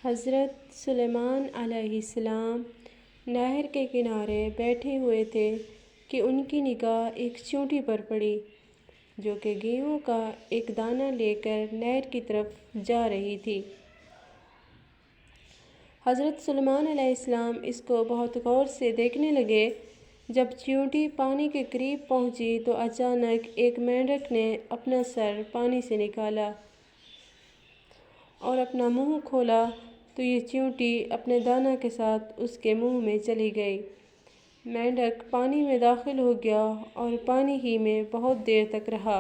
حضرت سلیمان علیہ السلام نہر کے کنارے بیٹھے ہوئے تھے کہ ان کی نگاہ ایک چیونٹی پر پڑی جو کہ گیہوں کا ایک دانہ لے کر نہر کی طرف جا رہی تھی۔ حضرت سلیمان علیہ السلام اس کو بہت غور سے دیکھنے لگے۔ جب چیونٹی پانی کے قریب پہنچی تو اچانک ایک مینڈک نے اپنا سر پانی سے نکالا اور اپنا منہ کھولا تو یہ چیونٹی اپنے دانہ کے ساتھ اس کے منہ میں چلی گئی۔ مینڈک پانی میں داخل ہو گیا اور پانی ہی میں بہت دیر تک رہا۔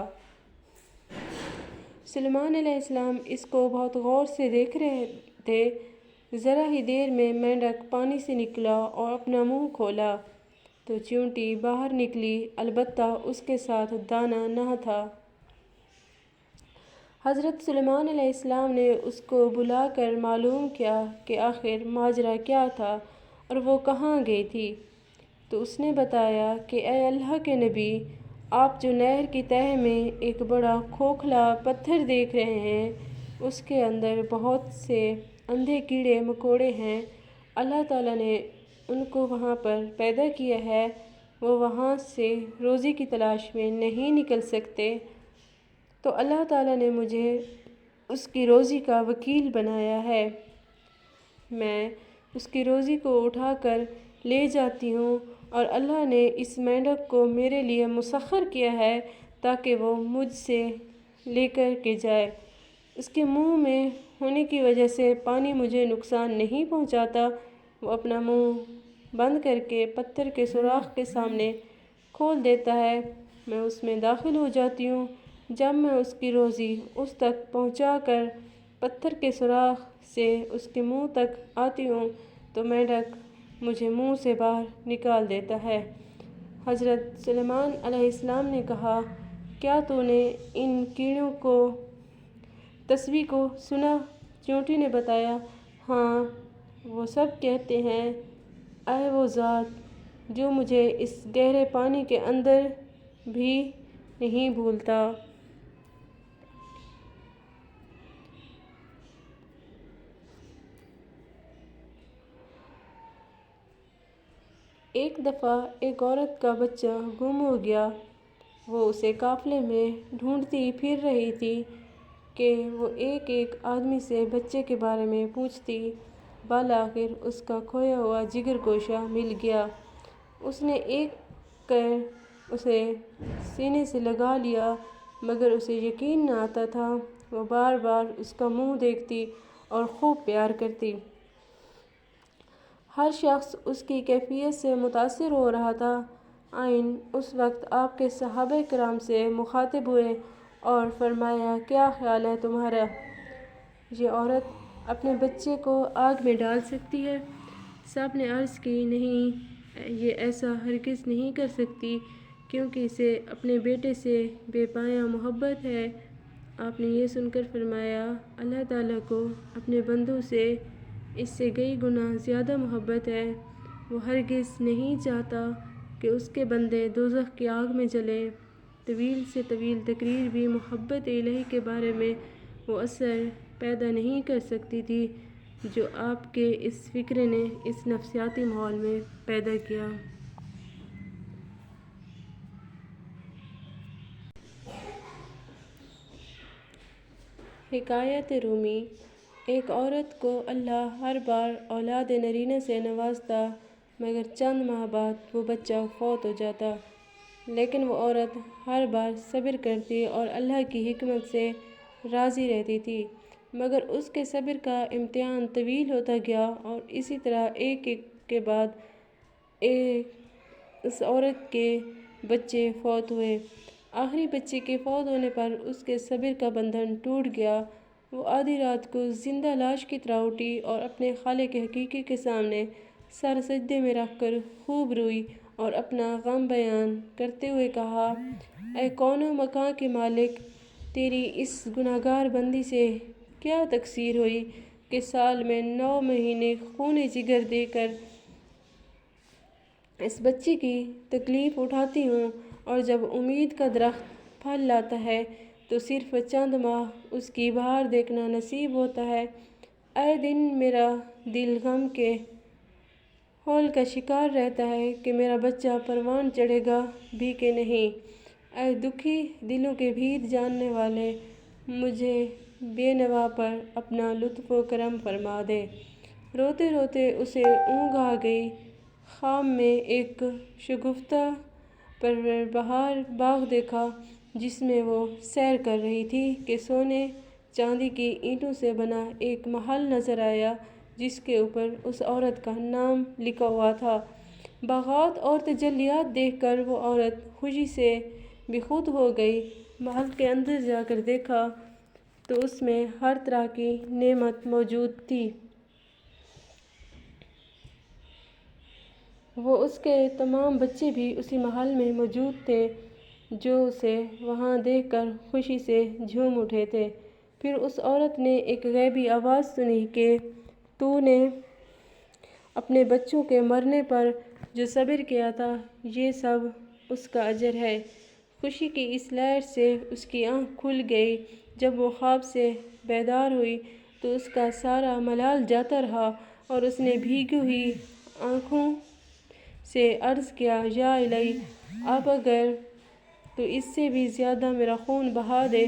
سلیمان علیہ السلام اس کو بہت غور سے دیکھ رہے تھے۔ ذرا ہی دیر میں مینڈک پانی سے نکلا اور اپنا منہ کھولا تو چیونٹی باہر نکلی، البتہ اس کے ساتھ دانہ نہ تھا۔ حضرت سلیمان علیہ السلام نے اس کو بلا کر معلوم کیا کہ آخر ماجرا کیا تھا اور وہ کہاں گئی تھی۔ تو اس نے بتایا کہ اے اللہ کے نبی، آپ جو نہر کی تہہ میں ایک بڑا کھوکھلا پتھر دیکھ رہے ہیں، اس کے اندر بہت سے اندھے کیڑے مکوڑے ہیں۔ اللہ تعالیٰ نے ان کو وہاں پر پیدا کیا ہے، وہ وہاں سے روزی کی تلاش میں نہیں نکل سکتے، تو اللہ تعالیٰ نے مجھے اس کی روزی کا وکیل بنایا ہے۔ میں اس کی روزی کو اٹھا کر لے جاتی ہوں اور اللہ نے اس مینڈک کو میرے لیے مسخر کیا ہے تاکہ وہ مجھ سے لے کر کے جائے۔ اس کے منہ میں ہونے کی وجہ سے پانی مجھے نقصان نہیں پہنچاتا۔ وہ اپنا منہ بند کر کے پتھر کے سوراخ کے سامنے کھول دیتا ہے، میں اس میں داخل ہو جاتی ہوں۔ جب میں اس کی روزی اس تک پہنچا کر پتھر کے سوراخ سے اس کے منہ تک آتی ہوں تو مینڈک مجھے منہ سے باہر نکال دیتا ہے۔ حضرت سلیمان علیہ السلام نے کہا، کیا تو نے ان کیڑوں کو تسبیح کو سنا؟ چیونٹی نے بتایا، ہاں، وہ سب کہتے ہیں، اے وہ ذات جو مجھے اس گہرے پانی کے اندر بھی نہیں بھولتا۔ ایک دفعہ ایک عورت کا بچہ گم ہو گیا۔ وہ اسے قافلے میں ڈھونڈتی پھر رہی تھی کہ وہ ایک ایک آدمی سے بچے کے بارے میں پوچھتی۔ بالآخر اس کا کھویا ہوا جگر گوشہ مل گیا۔ اس نے ایک کر اسے سینے سے لگا لیا، مگر اسے یقین نہ آتا تھا۔ وہ بار بار اس کا منہ دیکھتی اور خوب پیار کرتی۔ ہر شخص اس کی کیفیت سے متاثر ہو رہا تھا۔ اس وقت آپ کے صحابہ کرام سے مخاطب ہوئے اور فرمایا، کیا خیال ہے تمہارا؟ یہ عورت اپنے بچے کو آگ میں ڈال سکتی ہے؟ سب نے عرض کی، نہیں، یہ ایسا ہرگز نہیں کر سکتی، کیونکہ اسے اپنے بیٹے سے بے پایہ محبت ہے۔ آپ نے یہ سن کر فرمایا، اللہ تعالیٰ کو اپنے بندوں سے اس سے کئی گنا زیادہ محبت ہے۔ وہ ہرگز نہیں چاہتا کہ اس کے بندے دوزخ کی آگ میں جلیں۔ طویل سے طویل تقریر بھی محبت الہی کے بارے میں وہ اثر پیدا نہیں کر سکتی تھی جو آپ کے اس فکر نے اس نفسیاتی ماحول میں پیدا کیا۔ حکایت رومی۔ ایک عورت کو اللہ ہر بار اولاد نرینہ سے نوازتا، مگر چند ماہ بعد وہ بچہ فوت ہو جاتا، لیکن وہ عورت ہر بار صبر کرتی اور اللہ کی حکمت سے راضی رہتی تھی، مگر اس کے صبر کا امتحان طویل ہوتا گیا اور اسی طرح ایک کے بعد ایک اس عورت کے بچے فوت ہوئے۔ آخری بچے کے فوت ہونے پر اس کے صبر کا بندھن ٹوٹ گیا۔ وہ آدھی رات کو زندہ لاش کی طرح اٹھی اور اپنے خالق حقیقی کے سامنے سر سجدے میں رکھ کر خوب روئی اور اپنا غم بیان کرتے ہوئے کہا، اے کون و مکان کے مالک، تیری اس گنہگار بندی سے کیا تقصیر ہوئی کہ سال میں 9 مہینے خون جگر دے کر اس بچے کی تکلیف اٹھاتی ہوں، اور جب امید کا درخت پھل لاتا ہے تو صرف چند ماہ اس کی بہار دیکھنا نصیب ہوتا ہے۔ اے دن میرا دل غم کے ہول کا شکار رہتا ہے کہ میرا بچہ پروان چڑھے گا بھی کہ نہیں۔ اے دکھی دلوں کے بھید جاننے والے، مجھے بے نوا پر اپنا لطف و کرم فرما دے۔ روتے روتے اسے اونگ آ گئی۔ خواب میں ایک شگفتہ پرور بہار باغ دیکھا جس میں وہ سیر کر رہی تھی کہ سونے چاندی کی اینٹوں سے بنا ایک محل نظر آیا جس کے اوپر اس عورت کا نام لکھا ہوا تھا۔ باغات اور تجلیات دیکھ کر وہ عورت خوشی سے بے خود ہو گئی۔ محل کے اندر جا کر دیکھا تو اس میں ہر طرح کی نعمت موجود تھی۔ وہ اس کے تمام بچے بھی اسی محل میں موجود تھے جو اسے وہاں دیکھ کر خوشی سے جھوم اٹھے تھے۔ پھر اس عورت نے ایک غیبی آواز سنی کہ تو نے اپنے بچوں کے مرنے پر جو صبر کیا تھا یہ سب اس کا اجر ہے۔ خوشی کی اس لہر سے اس کی آنکھ کھل گئی۔ جب وہ خواب سے بیدار ہوئی تو اس کا سارا ملال جاتا رہا اور اس نے بھیگی ہوئی آنکھوں سے عرض کیا، یا الہی، اب اگر تو اس سے بھی زیادہ میرا خون بہا دے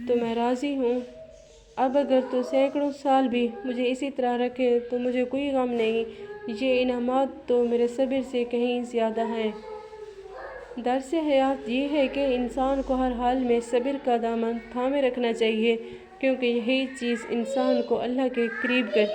تو میں راضی ہوں۔ اب اگر تو سینکڑوں سال بھی مجھے اسی طرح رکھے تو مجھے کوئی غم نہیں۔ یہ انعامات تو میرے صبر سے کہیں زیادہ ہیں۔ درس حیات یہ ہے کہ انسان کو ہر حال میں صبر کا دامن تھامے رکھنا چاہیے کیونکہ یہی چیز انسان کو اللہ کے قریب کرتی ہے۔